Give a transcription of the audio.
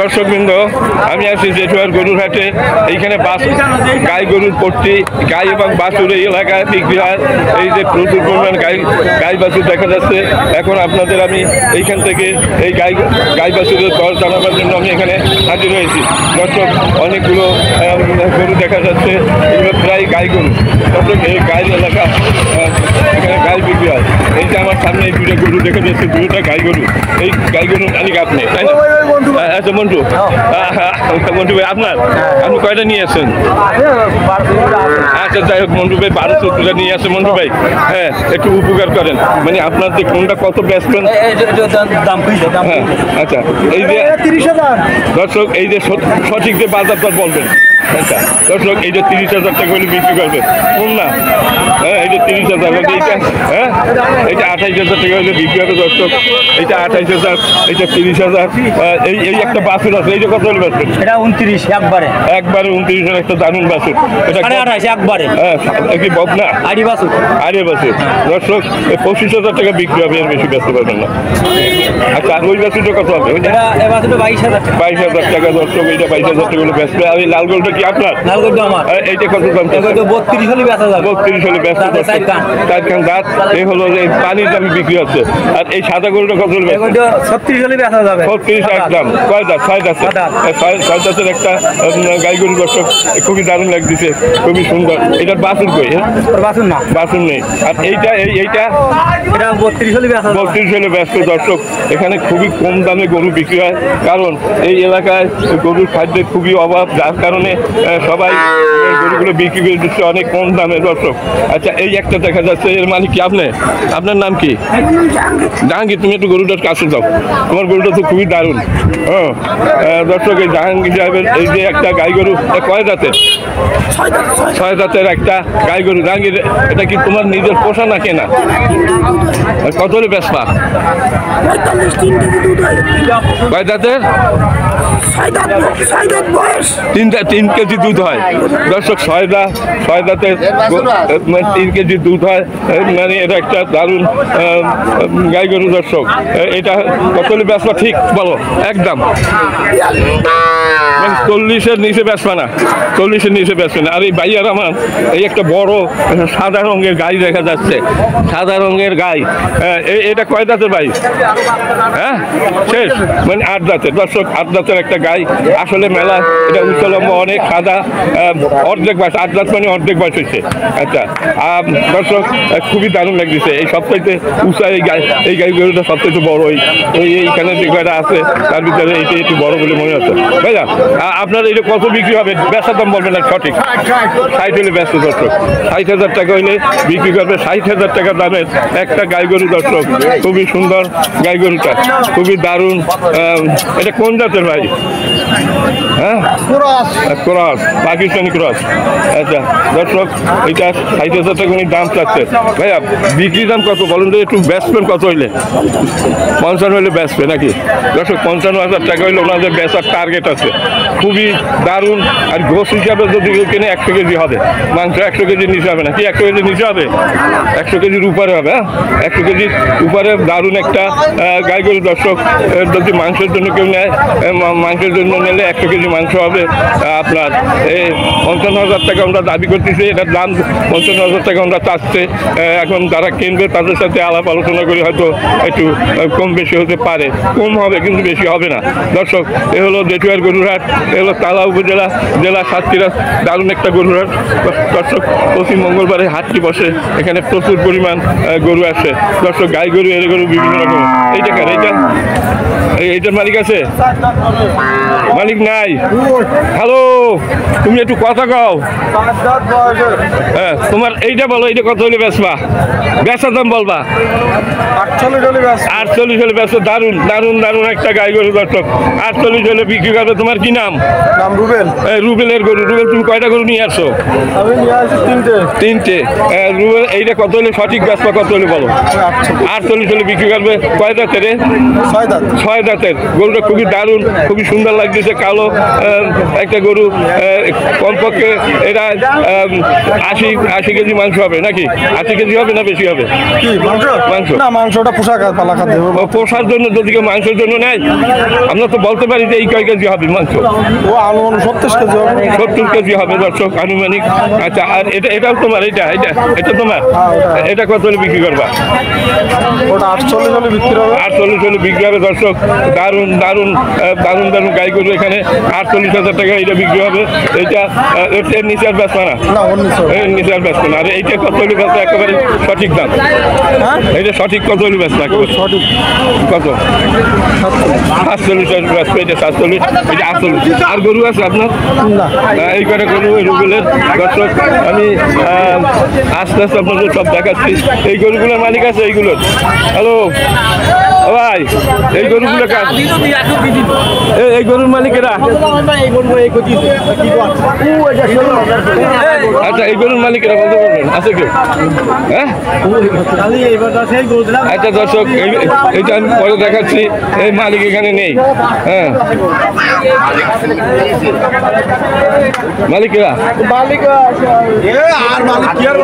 দর্শকবৃন্দ, আমি আছি জেঠুয়ার গরুর হাটে। এইখানে গাই গরুর পট্টি, গাই এবং বাছুর এই এলাকায় বিক্রি হয়। এই যে প্রচুর পরিমাণ গাই বাছুর দেখা যাচ্ছে। এখন আপনাদের আমি এইখান থেকে এই গাই বাছুরের দর জানাবার জন্য আমি এখানে হাজির হয়েছি। দর্শক, অনেকগুলো গরু দেখা যাচ্ছে, এগুলো প্রায় গাই গরু। দর্শক, এই গায়ের এলাকা, এখানে গাই বিক্রি হয়। এইটা আমার সামনে এই দুটো গরু দেখা যাচ্ছে, দুটোটা গাই গরু। এই গাই গরু মালিক আপনি, তাই না? আচ্ছা মন্টু, মন্টু ভাই আপনার, আপনি কয়টা নিয়ে আসছেন? আচ্ছা যাই হোক, মন্টু ভাই 12-14টা নিয়ে আসছে। মন্টু ভাই, হ্যাঁ, একটু উপকার করেন, মানে আপনার যে কোনটা কত বেচবেন। হ্যাঁ আচ্ছা, এই যে 30,000 দর্শক, এই যে সঠিক যে বাজার দর বলবেন। আচ্ছা দর্শক, এইটা 30,000 টাকা করে বিক্রি করবে কোন না? হ্যাঁ, এইটা 30,000, এইটা হ্যাঁ, এইটা 28,000 টাকা করে বিক্রি হবে। দর্শক, এইটা 28,000, এইটা 30,000। এই একটা বাছুর আছে, এইটা কত হলে বেচবেন? এটা 29 একবারে 29,000 একটা দারুণ বাছুর। এটা 28 একবারে। হ্যাঁ, কি বকনা আড়ি বাছুর, আড়ি বাছুর। দর্শক, 25,000 টাকা বিক্রি হবে, এর বেশি বেচতে পারবেন না। আচ্ছা, আর ওই বাছুরটা কত হবে? 22,000 টাকা। দর্শক, এইটা 22,000 টাকা করে বেচবে। আর এই লাল গোলটা কি আপনার? লাল গরু আমার। এইটা কত দাম? 32 হলে বেচা যাবে। 32 হলে বেচা যাবে। 4 খান দাঁত, এই হলো যে পানির দামে বিক্রি হচ্ছে। আর এই সাদা গরুটা কত হলে? 36 হলে বেচা যাবে। 36 একদম। কয় দাঁত? 6 দাঁত। 6 দাঁতের একটা গাই গরু। দর্শক, খুবই দারুণ লাগতেছে, খুবই সুন্দর। এটার বাছুর কই? বাছুর না, বাছুর নেই। আর এইটা এটা 32 হলে বেচা যাবে। 32 হলে ব্যস্ত। দর্শক, এখানে খুবই কম দামে গরু বিক্রি হয়, কারণ এই এলাকায় গরুর খাদ্যের খুবই অভাব, যার কারণে সবাই গরুগুলো বিক্রি করে দিচ্ছে অনেক কম দামে। দর্শক, আচ্ছা, এই একটা দেখা যাচ্ছে, এর মালিক কি আপনি? আপনার নাম কি? জাহাঙ্গীর। তুমি একটু গরুটার কাছে যাও, তোমার গরুটা তো খুবই দারুণ। হ্যাঁ দর্শক, এই জাহাঙ্গীর সাহেবের এই যে একটা গাই গরু, কয় দাঁতের? 6 দাঁতের একটা গাই গরু। জাহাঙ্গীর, এটা কি তোমার নিজের পোষা না কেনা? কত হলে বেচবা? কয় দাঁতের? 3 কেজি দুধ হয়। দর্শক, 6 দাঁতের 3 কেজি দুধ হয়, মানে এটা একটা দারুণ গাই গরু। দর্শক, এটা কত হলে বেচবা ঠিক বলো একদম? 40-এর নিচে বেচবা না? 40-এর নিচে বেচবে না। আর এই ভাইয়ার আমার এই একটা বড় সাদা রঙের গাই দেখা যাচ্ছে, সাদা রঙের গাই। এটা কয় দাঁতের ভাই? হ্যাঁ, শেষ, মানে 8 দাঁতের। দর্শক, 8 দাঁতের একটা গাই। আসলে মেলা এটা উচ্চলম্ব, অনেক সাদা, অর্ধেক বয়স। 8 দাঁত মানে অর্ধেক বয়স হচ্ছে। আচ্ছা দর্শক, খুবই দারুণ লাগতেছে। এই সবচাইতে উঁচা এই গাই গরুটা সবচাইতে বড়। এইখানে যে গাড়িটা আছে তার ভিতরে এইটা একটু বড় বলে মনে হচ্ছে। ভাইয়া, আপনার এটা কত বিক্রি হবে? বেচার দাম বলবেন না সঠিক? 60 হলে ব্যস্ত। দর্শক, 60,000 টাকা হইলে বিক্রি করবে। 60,000 টাকা দামের একটা গাই গরু। দর্শক, খুবই সুন্দর গাই গরুটা, খুবই দারুণ। এটা কোন জাতের ভাই? হ্যাঁ, ক্রস, পাকিস্তানি ক্রস। আচ্ছা দর্শক, এটা 60,000 টাকা উনি দাম চাচ্ছে। ভাইয়া, বিক্রি দাম কত বলুন তো একটু? বেচবেন কত হইলে? 55 হইলে বেচবে নাকি? দর্শক, 55,000 টাকা হইলে ওনাদের বেচার টার্গেট আছে। খুবই দারুণ। আর গোস হিসাবে যদি কিনে 100 কেজি হবে, মাংস 100 কেজির নিচে হবে না কি? 100 কেজির নিচে হবে? 100 কেজির উপরে হবে। হ্যাঁ, 100 কেজির উপরে দারুণ একটা গাই গরু। দর্শক, যদি মাংসের জন্য কেউ নেয়, মাংসের জন্য নিলে 100 কেজি মাংস হবে। আপনার এই 55,000 টাকা আমরা দাবি করতেছি। এটার দাম 55,000 টাকা আমরা চাচ্ছে। এখন যারা কিনবে তাদের সাথে আলাপ আলোচনা করে হয়তো একটু কম বেশি হতে পারে, কম হবে কিন্তু বেশি হবে না। দর্শক, এ হলো জেঠুয়ার গরুরহাট, এ হলো তালা উপজেলা, জেলা সাতক্ষীরা। দারুণ একটা গরুরহাট। দর্শক, প্রতি মঙ্গলবারে হাটটি বসে, এখানে প্রচুর পরিমাণ গরু আসে। দর্শক, গাই গরু, এর গরু বিভিন্ন রকম। এইটা কার? এইটার মালিক আছে? মালিক নাই। হ্যালো, তুমি একটু কথা কও। হ্যাঁ, তোমার এইটা বলো, এইটা কত হলে বেচবা? বেচার দাম বলবা? 48 হলে বেচো। দারুণ দারুণ দারুণ একটা গাই গরু। দর্শক, 48 হলে বিক্রি করবে। তোমার কি নাম? রুবেল। রুবেলের গরু। রুবেল, তুমি কয়টা গরু নিয়ে আসছো? আমি নিয়ে আসছি 3টে। রুবেল, এইটা কত হলে সঠিক বেচবা? কত হলে বলো? 48 হলে বিক্রি করবে। কয় দাঁতের? 6 দাঁত। 6 দাঁতের গরুটা খুবই দারুণ, খুবই সুন্দর লাগতেছে। কালো একটা গরু, কমপক্ষে এটা 80 কেজি মাংস হবে নাকি? 80 কেজি হবে না বেশি হবে? কি মাংস? মাংস না মাংসটা পোশাক পালা খাদ্য পোষার জন্য যদি কেউ মাংসের জন্য নেয়, আমরা তো বলতে পারি যে এই কয় কেজি হবে মাংস। ও আনুমানিক 37 কেজি হবে। 70 কেজি হবে দর্শক আনুমানিক। আচ্ছা, আর এটাও তোমার? এটা তোমার? এটা কত হলে বিক্রি করবা? ওটা 48 হলে বিক্রি হবে। 48 হলে বিক্রি হবে দর্শক। দারুণ দারুণ দারুণ দারুণ গাই গরু এখানে 48,000 টাকা এটা বিক্রি হবে। এটা এর নিচে আর বেচবা না? না ওর নিচে হবে। এর নিচে আর বেচবে না। আর এইটা কত হলে বেচবে একেবারে সঠিক দাম? হ্যাঁ এইটা সঠিক কত হলে বেচবে একেবারে? সঠিক কত? 47 বেচবে। এটা 47, এটা 48। আর গরু আছে আপনার? না এই কটা গরু রুবেলের দর্শক। আমি আস্তে আস্তে আপনাদের সব দেখাচ্ছি। এই গরুগুলোর মালিক আছে এইগুলোর? হ্যালো ভাই, এই গরুগুলো কার? এই গরুর মালিকেরা? আচ্ছা, এই গরুর মালিকেরা বলতে পারবেন আছে কেউ? হ্যাঁ আচ্ছা দর্শক, এইটা আমি পরে দেখাচ্ছি। এই মালিক এখানে নেই। হ্যাঁ মালিকেরা আর মালিক কি আর